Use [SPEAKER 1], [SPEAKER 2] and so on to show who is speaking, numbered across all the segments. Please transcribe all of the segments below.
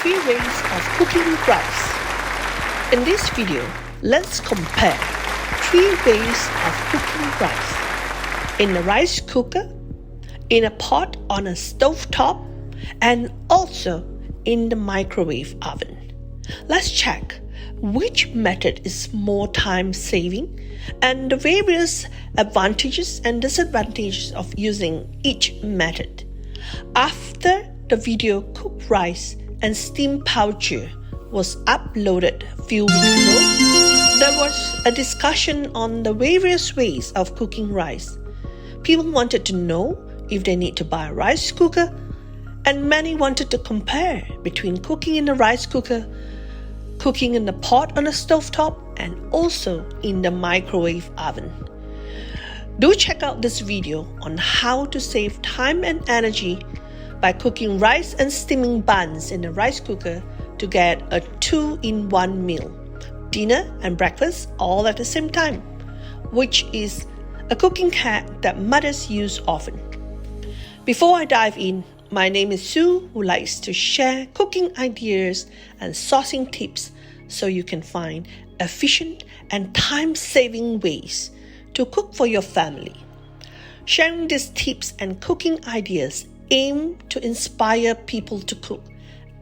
[SPEAKER 1] 3 ways of cooking rice. In this video, let's compare 3 ways of cooking rice. In a rice cooker, in a pot on a stove top, and also in the microwave oven. Let's check which method is more time-saving and the various advantages and disadvantages of using each method. After the video Cook Rice and Steam Powder was uploaded a few weeks ago, there was a discussion on the various ways of cooking rice. People wanted to know if they need to buy a rice cooker, and many wanted to compare between cooking in a rice cooker, cooking in a pot on a stovetop, and also in the microwave oven. Do check out this video on how to save time and energy by cooking rice and steaming buns in a rice cooker to get a 2-in-1 meal, dinner and breakfast all at the same time, which is a cooking hack that mothers use often. Before I dive in, my name is Sue, who likes to share cooking ideas and saucing tips so you can find efficient and time-saving ways to cook for your family. Sharing these tips and cooking ideas aim to inspire people to cook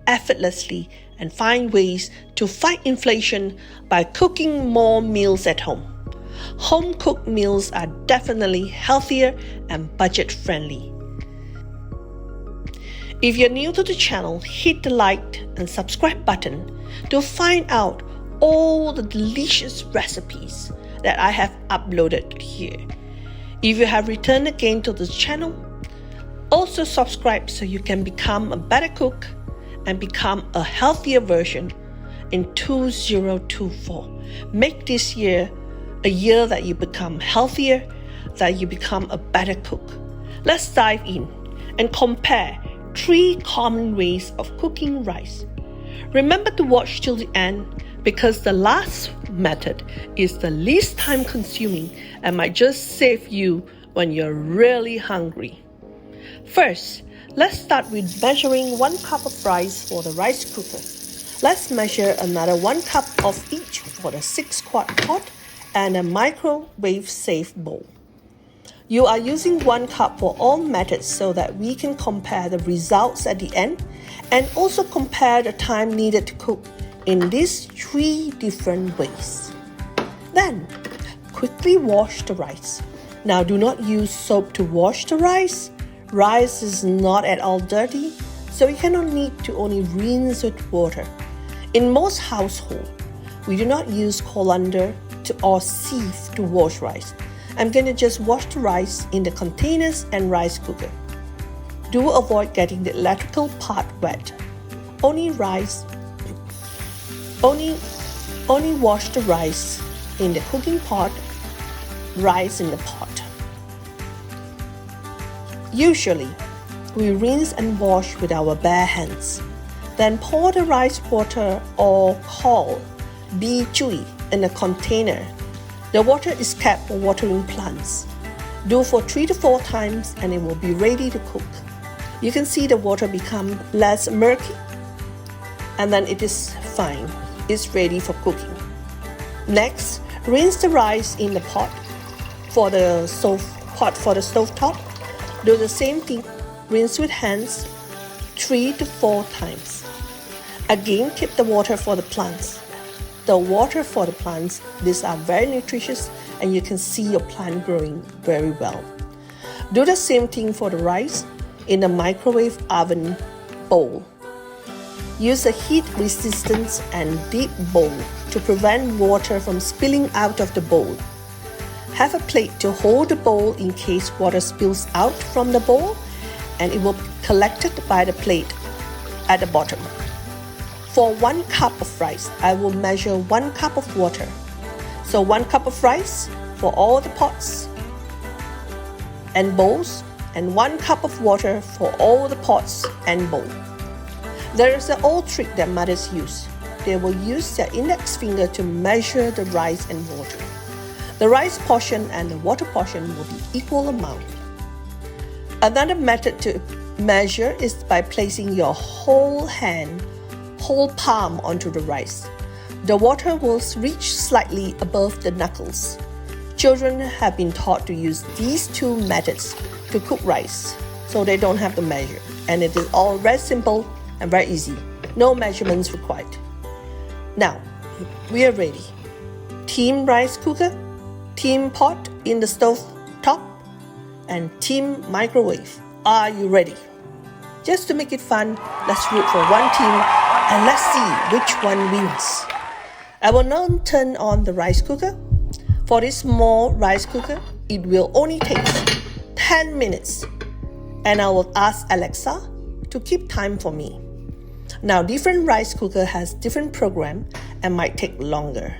[SPEAKER 1] effortlessly and find ways to fight inflation by cooking more meals at home. Home-cooked meals are definitely healthier and budget-friendly. If you're new to the channel, hit the like and subscribe button to find out all the delicious recipes that I have uploaded here. If you have returned again to the channel, also subscribe so you can become a better cook and become a healthier version in 2024. Make this year a year that you become healthier, that you become a better cook. Let's dive in and compare 3 common ways of cooking rice. Remember to watch till the end because the last method is the least time consuming and might just save you when you're really hungry. First, let's start with measuring 1 cup of rice for the rice cooker. Let's measure another 1 cup of each for the 6-quart pot and a microwave-safe bowl. You are using 1 cup for all methods so that we can compare the results at the end and also compare the time needed to cook in these 3 different ways. Then, quickly wash the rice. Now do not use soap to wash the rice. Rice is not at all dirty, so you cannot need to only rinse with water. In most households, we do not use colander or sieve to wash rice. I'm going to just wash the rice in the containers and rice cooker. Do avoid getting the electrical part wet. Only wash the rice in the cooking pot, rice in the pot. Usually, we rinse and wash with our bare hands. Then pour the rice water or called bi chui in a container. The water is kept for watering plants. Do for 3 to 4 times and it will be ready to cook. You can see the water become less murky and then it is fine. It's ready for cooking. Next, rinse the rice in the pot for the stove top. Do the same thing. Rinse with hands 3 to 4 times. Again, keep the water for the plants. The water for the plants, these are very nutritious and you can see your plant growing very well. Do the same thing for the rice in a microwave oven bowl. Use a heat-resistant and deep bowl to prevent water from spilling out of the bowl. Have a plate to hold the bowl in case water spills out from the bowl and it will be collected by the plate at the bottom. For 1 cup of rice, I will measure 1 cup of water. So 1 cup of rice for all the pots and bowls and 1 cup of water for all the pots and bowls. There is an old trick that mothers use. They will use their index finger to measure the rice and water. The rice portion and the water portion will be equal amount. Another method to measure is by placing your whole hand whole palm onto the rice. The water will reach slightly above the knuckles. Children have been taught to use these two methods to cook rice, so they don't have to measure. And it is all very simple and very easy. No measurements required. Now, we are ready. Team rice cooker, team pot in the stove top, and team microwave. Are you ready? Just to make it fun, let's root for one team and let's see which one wins. I will now turn on the rice cooker. For this small rice cooker, it will only take 10 minutes. And I will ask Alexa to keep time for me. Now, different rice cooker has different program and might take longer.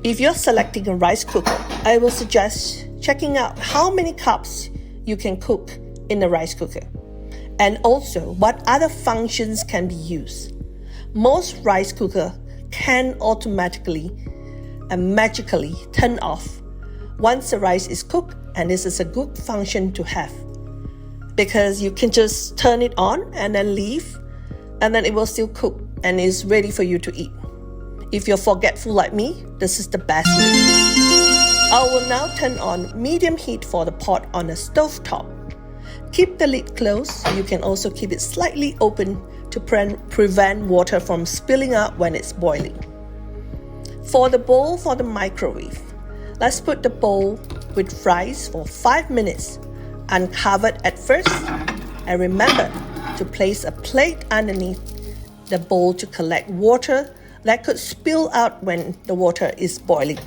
[SPEAKER 1] If you're selecting a rice cooker, I will suggest checking out how many cups you can cook in the rice cooker, and also what other functions can be used. Most rice cooker can automatically and magically turn off once the rice is cooked, and this is a good function to have because you can just turn it on and then leave, and then it will still cook and is ready for you to eat. If you're forgetful like me, this is the best way. I will now turn on medium heat for the pot on the stove top. Keep the lid closed. You can also keep it slightly open to prevent water from spilling out when it's boiling. For the bowl for the microwave, let's put the bowl with rice for 5 minutes, uncovered at first, and remember to place a plate underneath the bowl to collect water that could spill out when the water is boiling.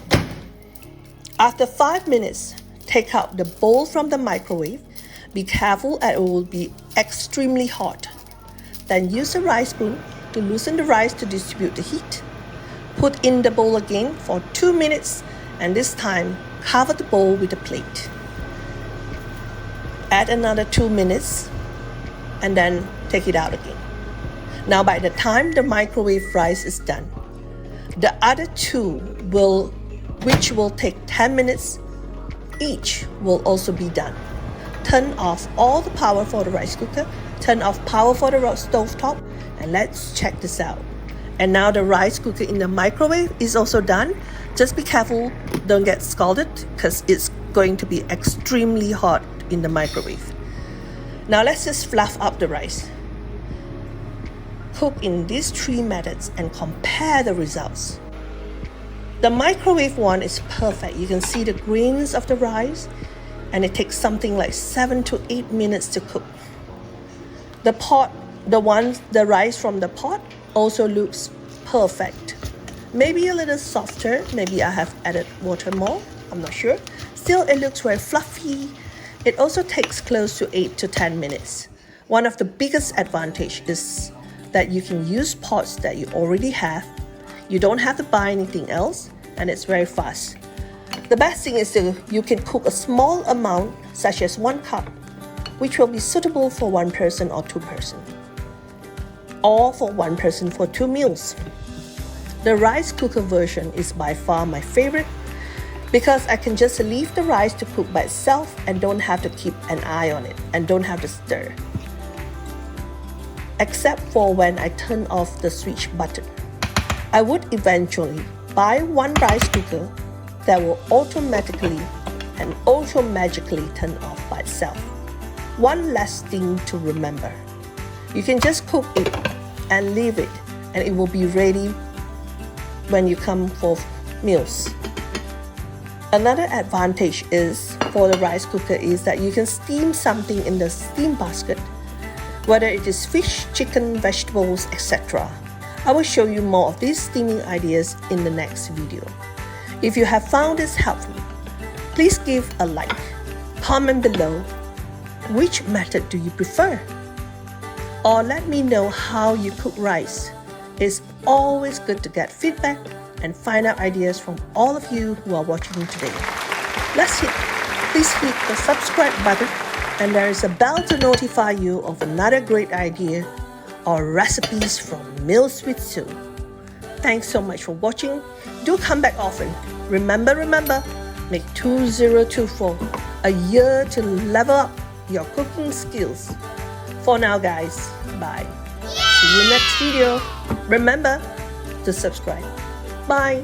[SPEAKER 1] After 5 minutes, take out the bowl from the microwave. Be careful as it will be extremely hot. Then use a rice spoon to loosen the rice to distribute the heat. Put in the bowl again for 2 minutes, and this time cover the bowl with a plate. Add another 2 minutes and then take it out again. Now by the time the microwave rice is done, the other two which will take 10 minutes each, will also be done. Turn off all the power for the rice cooker, turn off power for the stove top, and let's check this out. And now the rice cooker in the microwave is also done. Just be careful, don't get scalded because it's going to be extremely hot in the microwave. Now let's just fluff up the rice. Cook in these 3 methods and compare the results. The microwave one is perfect. You can see the grains of the rice, and it takes something like 7 to 8 minutes to cook. The rice from the pot also looks perfect. Maybe a little softer, maybe I have added water more, I'm not sure. Still, it looks very fluffy. It also takes close to 8 to 10 minutes. One of the biggest advantages is that you can use pots that you already have. You don't have to buy anything else, and it's very fast. The best thing is that you can cook a small amount, such as 1 cup, which will be suitable for 1 person or 2 person, or for 1 person for 2 meals. The rice cooker version is by far my favorite because I can just leave the rice to cook by itself and don't have to keep an eye on it and don't have to stir. Except for when I turn off the switch button. I would eventually buy one rice cooker that will automatically and also magically turn off by itself. One last thing to remember. You can just cook it and leave it, and it will be ready when you come for meals. Another advantage is for the rice cooker is that you can steam something in the steam basket, whether it is fish, chicken, vegetables, etc. I will show you more of these steaming ideas in the next video. If you have found this helpful, please give a like. Comment below which method do you prefer, or let me know how you cook rice. It's always good to get feedback and find out ideas from all of you who are watching today. Please hit the subscribe button, and there is a bell to notify you of another great idea or recipes from Meals with Sue. Thanks so much for watching. Do come back often. Remember, make 2024 a year to level up your cooking skills. For now, guys, bye. See you next video. Remember to subscribe. Bye.